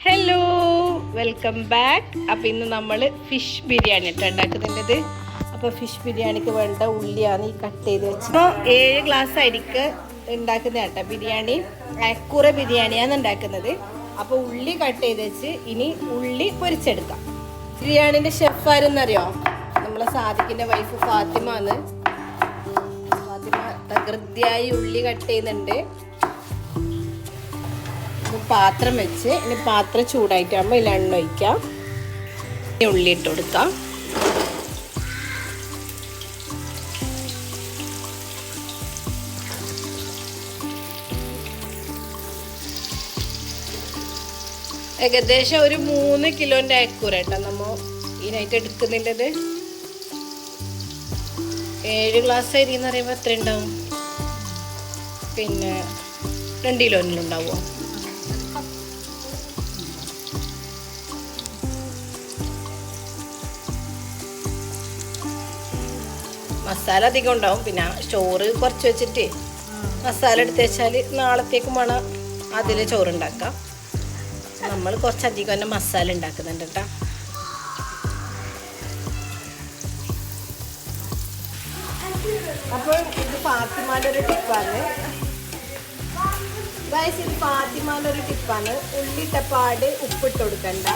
Hello, welcome back. അപ്പോൾ ഇന്ന് നമ്മൾ ഫിഷ് ബിരിയാണി ഉണ്ടാക്കുന്നത്. അപ്പോൾ ഫിഷ് ബിരിയാണിക്ക് വേണ്ട ഉള്ളിയാണ് ഈ കട്ട് ചെയ്ത് വെച്ചത്. അപ്പോൾ 7 ഗ്ലാസ് അരിക്ക് ഉണ്ടാക്കുന്ന കേട്ടോ ബിരിയാണി. അയക്കൂറ ബിരിയാണിയാണ് ഉണ്ടാക്കുന്നത്. അപ്പോൾ ഉള്ളി കട്ട് ചെയ്ത് വെച്ച് ഇനി ഉള്ളി പൊരിച്ചെടുക്കാം. ബിരിയാണിൻ്റെ ഷെഫ് ആരെന്നറിയോ? നമ്മളെ സാദിഖിൻ്റെ വൈഫ് ഫാത്തിമ ആണ്. ഫാത്തിമ തകൃതിയായി ഉള്ളി കട്ട് ചെയ്യുന്നുണ്ട്. പാത്രം വെച്ച് ഇനി പാത്രം ചൂടായിട്ടാകുമ്പോൾ ഇതിൽ എണ്ണ ഒഴിക്കാം. ഉള്ളി ഇട്ട് കൊടുക്കാം. ഏകദേശം ഒരു 3 കിലോൻ്റെ അയക്കൂറ കേട്ടോ നമ്മൾ ഇതിനായിട്ട് എടുക്കുന്നുണ്ടത്. 7 ഗ്ലാസ് അരി എന്ന് പറയുമ്പോൾ എത്ര ഉണ്ടാവും? പിന്നെ 2 കിലോയിലുണ്ടാവുമോ? മസാല അധികം ഉണ്ടാവും. പിന്നെ ചോറ് കുറച്ച് വെച്ചിട്ട് മസാല എടുത്ത് വെച്ചാൽ നാളത്തേക്ക് വേണം അതിൽ ചോറുണ്ടാക്കാം. നമ്മൾ കുറച്ചധികം തന്നെ മസാല ഉണ്ടാക്കുന്നുണ്ട് കേട്ടോ. അപ്പോൾ ഇത് ഫാത്തിമാൻ്റെ ഒരു ടിപ്പാണ്. ഇത് ഫാത്തിമാൻ്റെ ഒരു ടിപ്പാണ്. ഉള്ളിട്ടപ്പാട് ഉപ്പിട്ട് കൊടുക്കണ്ട.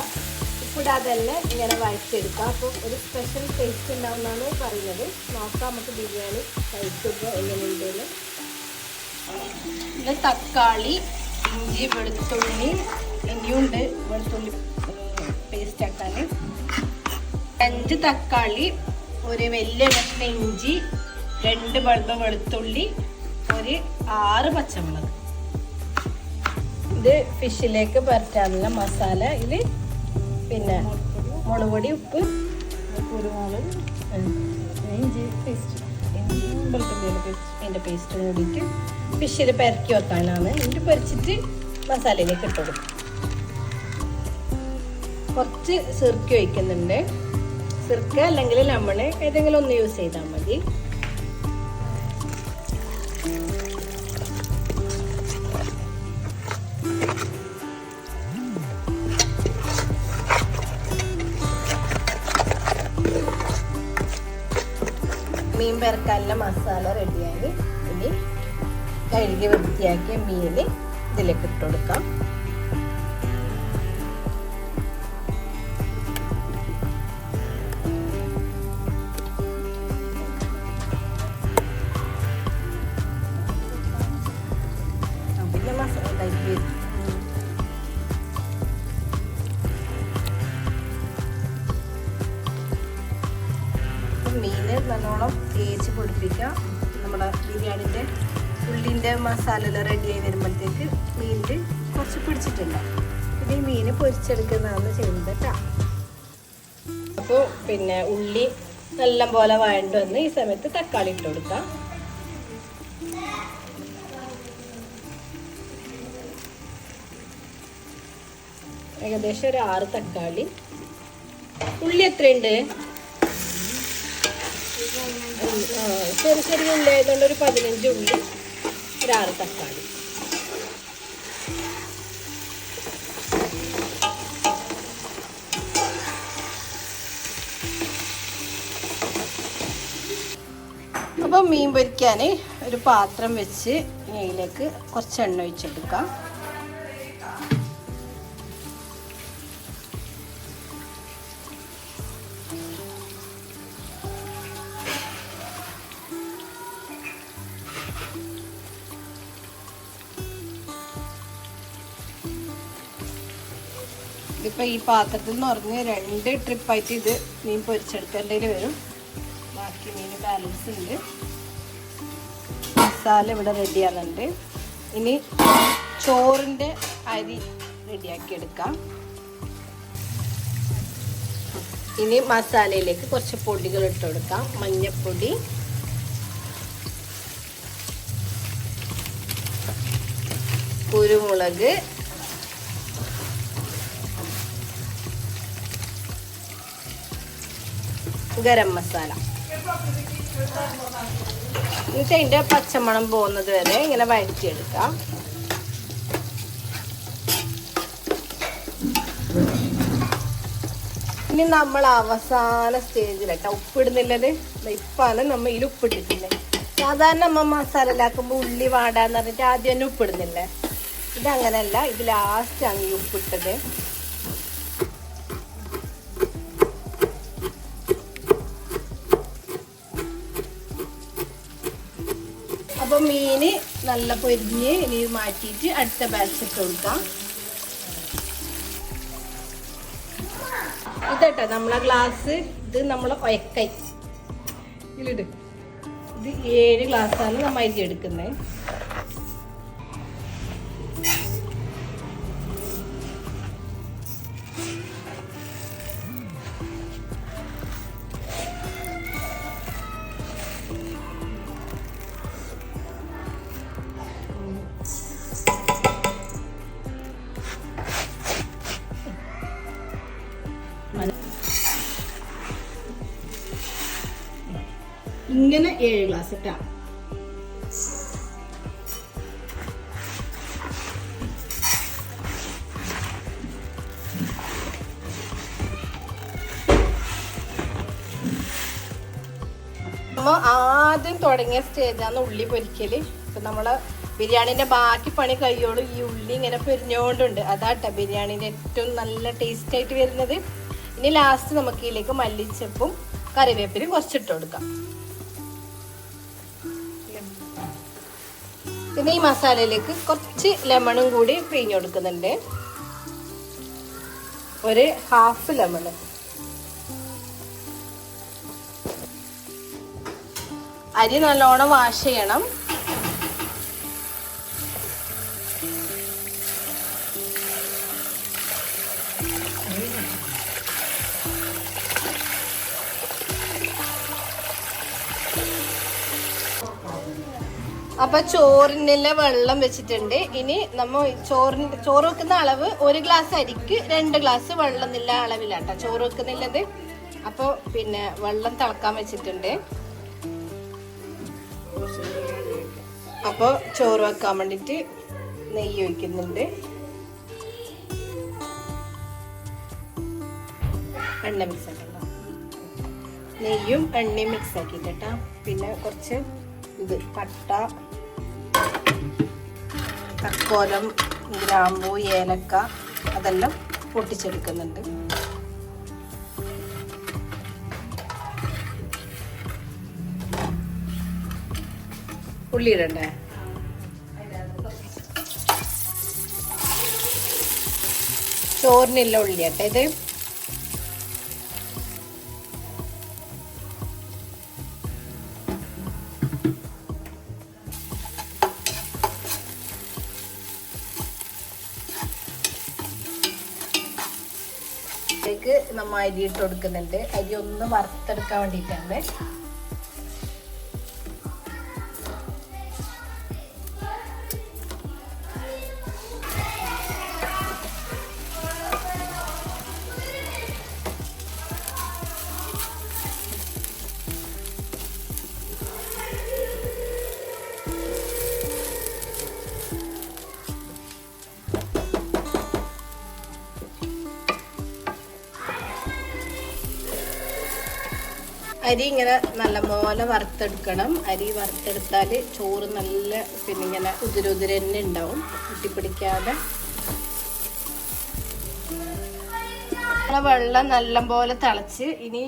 ഉപ്പിടാതെ തന്നെ ഇങ്ങനെ വഴച്ചെടുക്കാം. അപ്പോൾ ഒരു സ്പെഷ്യൽ ടേസ്റ്റ് ഉണ്ടാവുമെന്നാണ് പറയുന്നത്. നോക്കാം നമുക്ക് ബിരിയാണി കഴിക്കുമ്പോൾ എങ്ങനെയുണ്ടെന്ന്. പിന്നെ തക്കാളി, ഇഞ്ചി, വെളുത്തുള്ളി ഇനിയുണ്ട്. വെളുത്തുള്ളി പേസ്റ്റ് ആക്കാൻ 5 തക്കാളി, ഒരു വലിയ കഷ്ണം ഇഞ്ചി, 2 ബൾബ് വെളുത്തുള്ളി, ഒരു 6 പച്ചമുളക്. ഇത് ഫിഷിലേക്ക് പരട്ടാനുള്ള മസാല. ഇതിൽ പിന്നെ മുളക് പൊടി, ഉപ്പ്, കുരുമുളക്, ഇഞ്ചി പേസ്റ്റ്, അതിൻ്റെ പേസ്റ്റ് കൂടിയിട്ട് ഫിഷിൽ പെരക്കി വെക്കാനാണ്. എന്നിട്ട് പൊരിച്ചിട്ട് മസാലയിലേക്ക് ഇട്ട് കൊടുക്കും. കുറച്ച് സിർക്ക ഒഴിക്കുന്നുണ്ട്. സിർക്ക അല്ലെങ്കിൽ ലെമൺ ഏതെങ്കിലും ഒന്ന് യൂസ് ചെയ്താൽ മതി. മീൻ പെരക്കാനുള്ള മസാല റെഡിയായി. ഇനി കഴുകി വൃത്തിയാക്കിയ മീൻ ഇതിലേക്ക് ഇട്ട് കൊടുക്കാം. പിന്നെ മസാല മീന് നല്ലോണം തേച്ച് പൊടിപ്പിക്കാം. നമ്മുടെ ബിരിയാണിൻ്റെ ഉള്ളിൻ്റെ മസാല റെഡി ആയി വരുമ്പോഴത്തേക്ക് മീനിൽ കുറച്ച് പിടിച്ചിട്ടുണ്ട്. പിന്നെ ഈ മീൻ പൊരിച്ചെടുക്കുന്നതാണ് ചെയ്യുന്നത് കേട്ടോ. അപ്പോൾ പിന്നെ ഉള്ളി നല്ല പോലെ വഴണ്ട് വന്ന് ഈ സമയത്ത് തക്കാളി ഇട്ട് കൊടുക്കാം. ഏകദേശം ഒരു 6 തക്കാളി. ഉള്ളി എത്രയുണ്ട്? ചെറിയ ഉള്ളി ആയതുകൊണ്ട് ഒരു 15 ഉള്ളി, ഒരു 6 തക്കാളി. അപ്പോൾ മീൻ പൊരിക്കാൻ ഒരു പാത്രം വെച്ച് അതിലേക്ക് കുറച്ച് എണ്ണ ഒഴിച്ചെടുക്കാം. ഇതിപ്പോൾ ഈ പാത്രത്തിൽ നിന്ന് പറഞ്ഞ് 2 ട്രിപ്പായിട്ട് ഇത് മീൻ പൊരിച്ചെടുക്കേണ്ടതിൽ വരും. ബാക്കി മീൻ ബാലൻസ് ഉണ്ട്. മസാല ഇവിടെ റെഡിയാകുന്നുണ്ട്. ഇനി ചോറിൻ്റെ അരി റെഡിയാക്കി എടുക്കാം. ഇനി മസാലയിലേക്ക് കുറച്ച് പൊടികൾ ഇട്ട് കൊടുക്കാം. മഞ്ഞൾപ്പൊടി, കുരുമുളക്, ഗരം മസാല. എന്നിട്ട് അതിൻ്റെ പച്ചമണം പോകുന്നത് വരെ ഇങ്ങനെ വഴറ്റിയെടുക്കാം. ഇനി നമ്മൾ അവസാന സ്റ്റേജിലട്ടോ ഉപ്പിടുന്നില്ലത്. ഇപ്പാണ് നമ്മൾ ഇതിൽ ഉപ്പിട്ടിട്ടില്ലേ. സാധാരണ നമ്മൾ മസാലയിലാക്കുമ്പോൾ ഉള്ളി വാടാന്ന് പറഞ്ഞിട്ട് ആദ്യം തന്നെ ഉപ്പിടുന്നില്ലേ. ഇതങ്ങനല്ല, ഇത് ലാസ്റ്റാണ് ഈ ഉപ്പിട്ടത്. അപ്പോൾ മീൻ നല്ല പൊരിഞ്ഞ് ഇനി മാറ്റിയിട്ട് അടുത്ത ബാച്ച് ഇട്ട് കൊടുക്കാം. ഇതട്ടോ നമ്മളെ ഗ്ലാസ്. ഇത് നമ്മൾ ഒയക്കൈ ഇതിലിട്. ഇത് 7 ഗ്ലാസ്സാണ് നമ്മൾ അരി എടുക്കുന്നത്. ഇങ്ങനെ 7 ഗ്ലാസ് ഇട്ടാ. നമ്മൾ ആദ്യം തുടങ്ങിയ സ്റ്റേജാണ് ഉള്ളി പൊരിക്കല്. ഇപ്പൊ നമ്മള് ബിരിയാണിന്റെ ബാക്കി പണി കഴിയോളും ഈ ഉള്ളി ഇങ്ങനെ പൊരിഞ്ഞോണ്ടുണ്ട്. അതാട്ടോ ബിരിയാണിന്റെ ഏറ്റവും നല്ല ടേസ്റ്റ് ആയിട്ട് വരുന്നത്. ഇനി ലാസ്റ്റ് നമുക്ക് ഇതിലേക്ക് മല്ലിച്ചപ്പും കറിവേപ്പിലും കുറച്ചിട്ട് കൊടുക്കാം. പിന്നെ ഈ മസാലയിലേക്ക് കുറച്ച് ലെമണും കൂടി പിഴിഞ്ഞു കൊടുക്കുന്നുണ്ട്. ഒരു ഹാഫ് ലെമൺ. അരി നല്ലോണം വാഷ് ചെയ്യണം. അപ്പൊ ചോറിനുള്ള വെള്ളം വെച്ചിട്ടുണ്ട്. ഇനി നമ്മൾ ചോറ് വെക്കുന്ന അളവ് 1 ഗ്ലാസ് അരിക്ക് 2 ഗ്ലാസ് വെള്ളം എന്നുള്ള അളവിലാട്ടോ ചോറ് വെക്കുന്നില്ലത്. അപ്പോൾ പിന്നെ വെള്ളം തിളക്കാൻ വെച്ചിട്ടുണ്ട്. അപ്പോൾ ചോറ് വെക്കാൻ വേണ്ടിയിട്ട് നെയ്യ് ഒഴിക്കുന്നുണ്ട്. എണ്ണ മിക്സ് ആക്കണ്ട, നെയ്യും എണ്ണയും മിക്സ് ആക്കിയിട്ടാ. പിന്നെ കുറച്ച് ഇത് പട്ട, തക്കോലം, ഗ്രാമ്പൂ, ഏലക്ക അതെല്ലാം പൊട്ടിച്ചെടുക്കുന്നുണ്ട്. ഉള്ളി ഇടണ്ടേ? ചോറിനുള്ള ഉള്ളിയാട്ടെ ഇത്. നമ്മൾ അരി ഇട്ട് കൊടുക്കുന്നുണ്ട്. അരി ഒന്ന് വറുത്തെടുക്കാൻ വേണ്ടിയിട്ടാണ്. അരി ഇങ്ങനെ നല്ല പോലെ വറുത്തെടുക്കണം. അരി വറുത്തെടുത്താൽ ചോറ് നല്ല പിന്നെ ഇങ്ങനെ ഉതിരുതിര തന്നെ ഉണ്ടാവും, ഒട്ടിപ്പിടിക്കാതെ. വെള്ളം നല്ല പോലെ തിളച്ച് ഇനി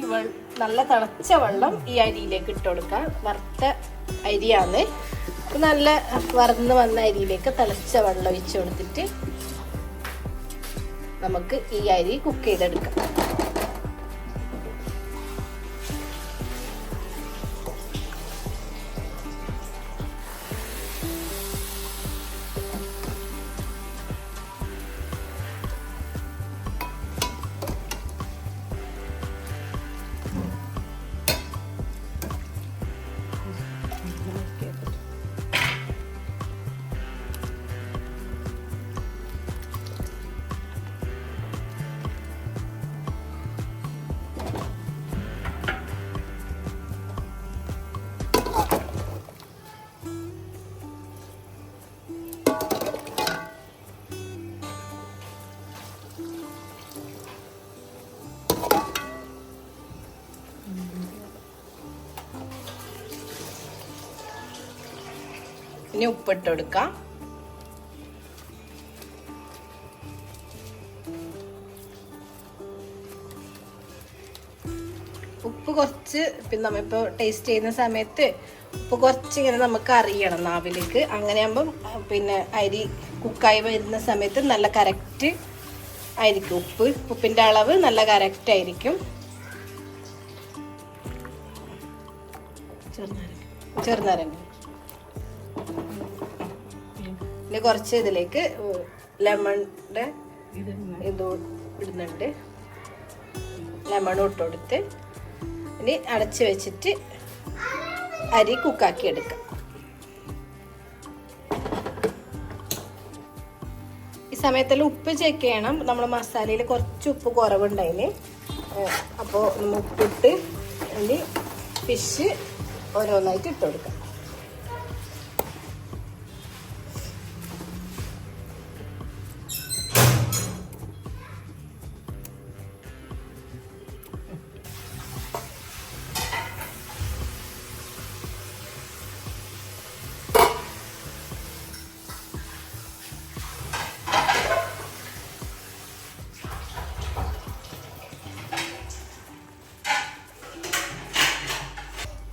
നല്ല തിളച്ച വെള്ളം ഈ അരിയിലേക്ക് ഇട്ട് കൊടുക്കാം. വറുത്ത അരിയാണ്. നല്ല വറന്ന് വന്ന അരിയിലേക്ക് തിളച്ച വെള്ളം ഒഴിച്ച് കൊടുത്തിട്ട് നമുക്ക് ഈ അരി കുക്ക് ചെയ്തെടുക്കാം. ഇനി ഉപ്പിട്ട് കൊടുക്കാം. ഉപ്പ് കുറച്ച് പിന്നെ നമ്മളിപ്പോൾ ടേസ്റ്റ് ചെയ്യുന്ന സമയത്ത് ഉപ്പ് കുറച്ച് ഇങ്ങനെ നമുക്ക് അറിയണം നാവിലേക്ക്. അങ്ങനെയാകുമ്പം പിന്നെ അരി കുക്കായി വരുന്ന സമയത്ത് നല്ല കറക്റ്റ് ആയിരിക്കും. ഉപ്പിൻ്റെ അളവ് നല്ല കറക്റ്റ് ആയിരിക്കും. ചെറുനാരങ്ങ ഇനി കുറച്ച് ഇതിലേക്ക് ലെമണിൻ്റെ ഇത് ഇടുന്നുണ്ട്. ലെമണും ഇട്ട് കൊടുത്ത് ഇനി അടച്ച് വെച്ചിട്ട് അരി കുക്കാക്കി എടുക്കാം. ഈ സമയത്തെല്ലാം ഉപ്പ് ചെക്ക് ചെയ്യണം. നമ്മൾ മസാലയിൽ കുറച്ച് ഉപ്പ് കുറവുണ്ടായിന്. അപ്പോൾ നമ്മൾ ഉപ്പിട്ട് ഇനി ഫിഷ് ഓരോന്നായിട്ട് ഇട്ട് കൊടുക്കാം.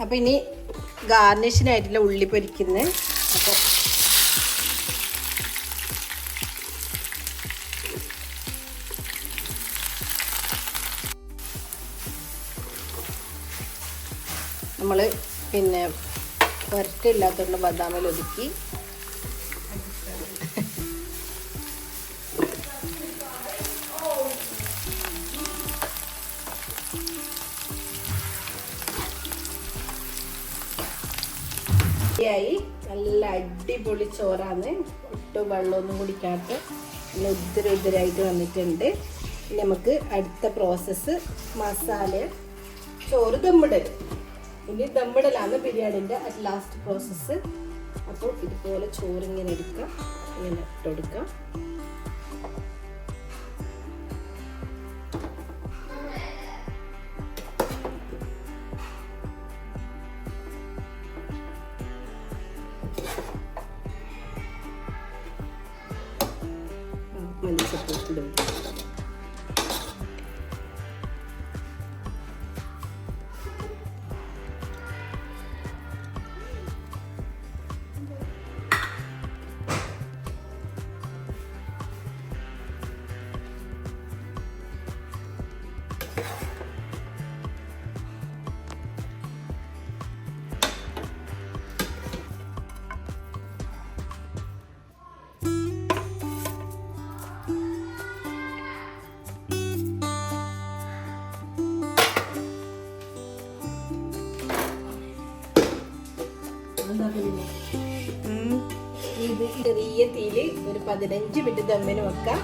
അപ്പോൾ ഇനി ഗാർണിഷിനായിട്ടുള്ള ഉള്ളി പൊരിക്കുന്നത്. അപ്പോൾ നമ്മൾ പിന്നെ പുരട്ടില്ലാത്തതുകൊണ്ട് ബദാമിൽ ഒതുക്കി ആയി. നല്ല അടിപൊളി ചോറാണ്. ഒട്ടും വെള്ളമൊന്നും കുടിക്കാത്ത നല്ല ഉതിരായിട്ട് വന്നിട്ടുണ്ട്. ഇനി നമുക്ക് അടുത്ത പ്രോസസ്സ് മസാല ചോറ് ദമ്മിടൽ. ഇനി ദമ്മിടലാണ് ബിരിയാണിൻ്റെ അറ്റ് ലാസ്റ്റ് പ്രോസസ്സ്. അപ്പോൾ ഇതുപോലെ ചോറിങ്ങനെ എടുക്കാം, ഇങ്ങനെ ഇട്ടെടുക്കാം. മല്ലിച്ചപ്പിടും. ഇത് ചെറിയ തീയില് ഒരു 15 മിനിറ്റ് ദമ്മിന് വെക്കാം.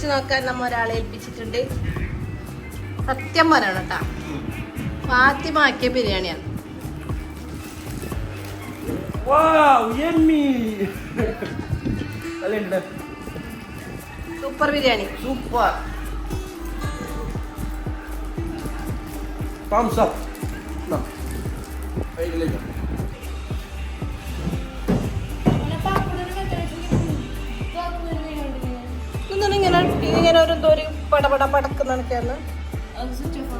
നോക്കാൻ നമ്മ ഒരാളെ ഏൽപ്പിച്ചിട്ടുണ്ട്. സത്യം പറയണം കേട്ടാ, ഫാത്തിമാക്കിയ ബിരിയാണിയാണ്. Super biryani, super. Thumbs up. No. ഇങ്ങനെ ഓരോ പടപട പടക്കുന്നൊക്കെയാണ്. അത് സ്വിച്ച് ഓഫ്